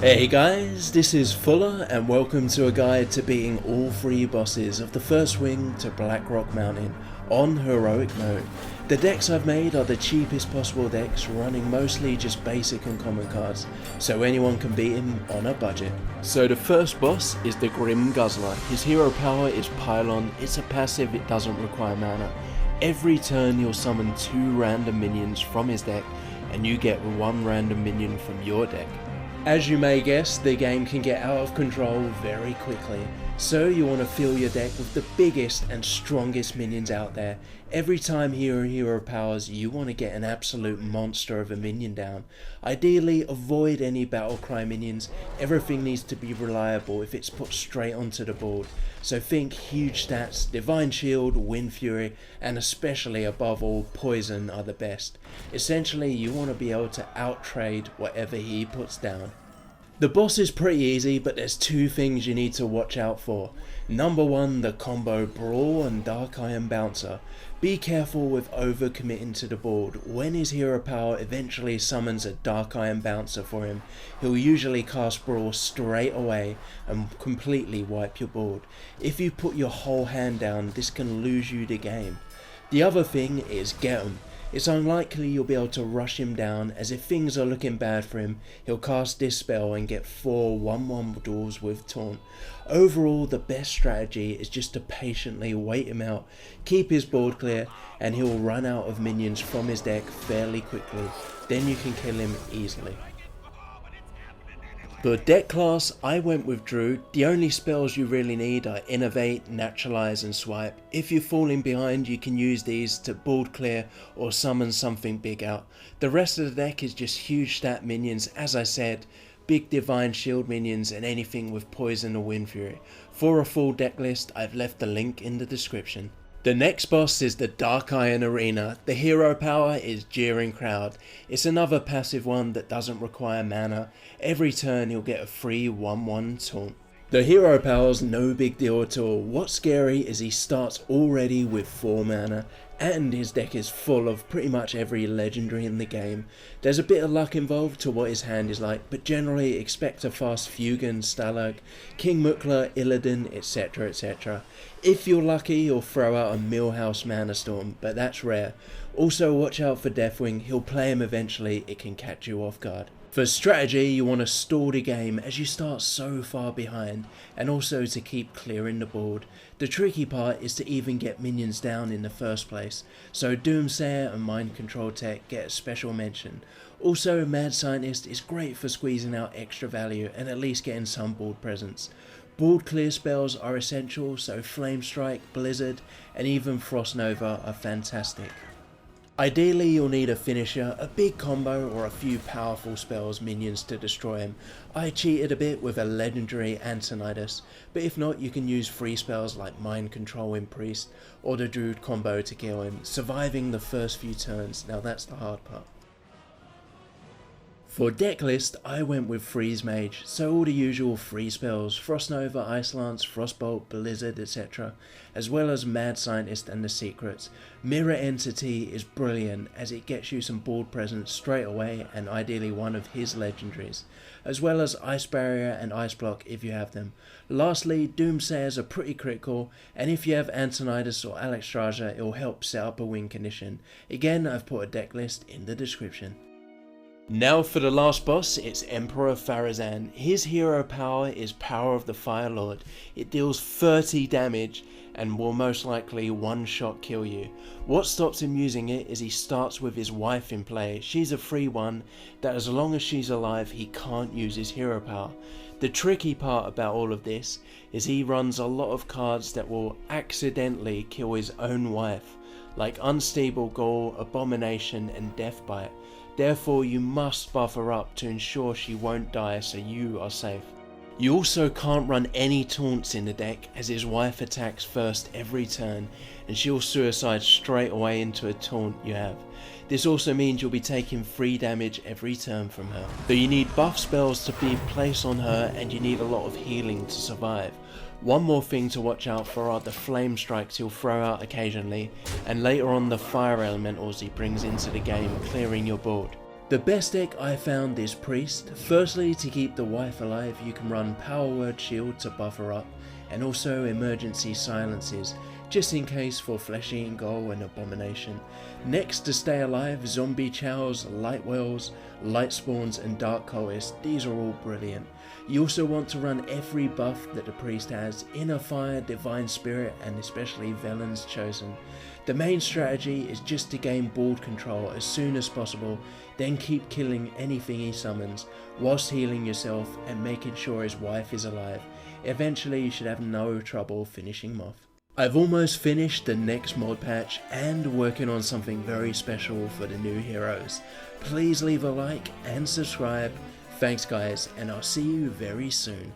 Hey guys, this is Fuller and welcome to a guide to beating all 3 bosses of the first wing to Blackrock Mountain on heroic mode. The decks I've made are the cheapest possible decks, running mostly just basic and common cards, so anyone can beat him on a budget. So the first boss is the Grim Guzzler. His hero power is Pylon. It's a passive, it doesn't require mana. Every turn you'll summon 2 random minions from his deck and you get 1 random minion from your deck. As you may guess, the game can get out of control very quickly, so you want to fill your deck with the biggest and strongest minions out there. Every time hero powers, you want to get an absolute monster of a minion down. Ideally, avoid any battlecry minions. Everything needs to be reliable if it's put straight onto the board. So think huge stats, Divine Shield, Wind Fury, and especially above all, Poison are the best. Essentially, you want to be able to outtrade whatever he puts down. The boss is pretty easy, but there's 2 things you need to watch out for. Number 1, the combo Brawl and Dark Iron Bouncer. Be careful with overcommitting to the board. When his hero power eventually summons a Dark Iron Bouncer for him, he'll usually cast Brawl straight away and completely wipe your board. If you put your whole hand down, this can lose you the game. The other thing is Get 'em. It's unlikely you'll be able to rush him down, as if things are looking bad for him, he'll cast this spell and get 4 1/1 duels with Taunt. Overall, the best strategy is just to patiently wait him out, keep his board clear, and he'll run out of minions from his deck fairly quickly. Then you can kill him easily. For deck class, I went with Druid. The only spells you really need are Innovate, Naturalize and Swipe. If you're falling behind, you can use these to board clear or summon something big out. The rest of the deck is just huge stat minions, as I said, big Divine Shield minions and anything with Poison or Wind Fury. For a full deck list, I've left the link in the description. The next boss is the Dark Iron Arena. The hero power is Jeering Crowd. It's another passive one that doesn't require mana. Every turn you'll get a free 1/1 taunt. The hero power's no big deal at all. What's scary is he starts already with 4 mana and his deck is full of pretty much every legendary in the game. There's a bit of luck involved to what his hand is like, but generally expect a fast Fugan, Stalag, King Mukla, Illidan, etc, etc. If you're lucky, you'll throw out a Millhouse Mana Storm, but that's rare. Also watch out for Deathwing, he'll play him eventually, it can catch you off guard. For strategy, you want to stall the game as you start so far behind, and also to keep clearing the board. The tricky part is to even get minions down in the first place, so Doomsayer and Mind Control Tech get a special mention. Also, Mad Scientist is great for squeezing out extra value and at least getting some board presence. Board clear spells are essential, so Flame Strike, Blizzard, and even Frost Nova are fantastic. Ideally, you'll need a finisher, a big combo, or a few powerful spells minions to destroy him. I cheated a bit with a legendary Antonidas, but if not, you can use free spells like Mind Control in Priest or the Druid combo to kill him, surviving the first few turns. Now that's the hard part. For deck list, I went with Freeze Mage, so all the usual free spells, Frost Nova, Ice Lance, Frostbolt, Blizzard, etc, as well as Mad Scientist and the Secrets. Mirror Entity is brilliant as it gets you some board presence straight away and ideally one of his legendaries, as well as Ice Barrier and Ice Block if you have them. Lastly, Doomsayers are pretty critical, and if you have Antonidas or Alexstrasza, it will help set up a win condition. Again, I've put a deck list in the description. Now for the last boss, it's Emperor Pharazan. His hero power is Power of the Fire Lord. It deals 30 damage and will most likely one-shot kill you. What stops him using it is he starts with his wife in play. She's a free one that as long as she's alive he can't use his hero power. The tricky part about all of this is he runs a lot of cards that will accidentally kill his own wife, like Unstable Ghoul, Abomination and Deathbite. Therefore you must buff her up to ensure she won't die so you are safe. You also can't run any taunts in the deck as his wife attacks first every turn and she'll suicide straight away into a taunt you have. This also means you'll be taking 3 damage every turn from her. So you need buff spells to be placed on her and you need a lot of healing to survive. One more thing to watch out for are the flame strikes he'll throw out occasionally, and later on the fire elementals he brings into the game, clearing your board. The best deck I found is Priest. Firstly, to keep the wife alive, you can run Power Word Shield to buff her up, and also Emergency Silences, just in case for Flesh Eating Goal and Abomination. Next, to stay alive, Zombie Chows, Light Wells, Light Spawns and Dark Cultists, these are all brilliant. You also want to run every buff that the Priest has, Inner Fire, Divine Spirit and especially Velen's Chosen. The main strategy is just to gain board control as soon as possible, then keep killing anything he summons, whilst healing yourself and making sure his wife is alive. Eventually you should have no trouble finishing him off. I've almost finished the next mod patch and working on something very special for the new heroes. Please leave a like and subscribe. Thanks guys, and I'll see you very soon.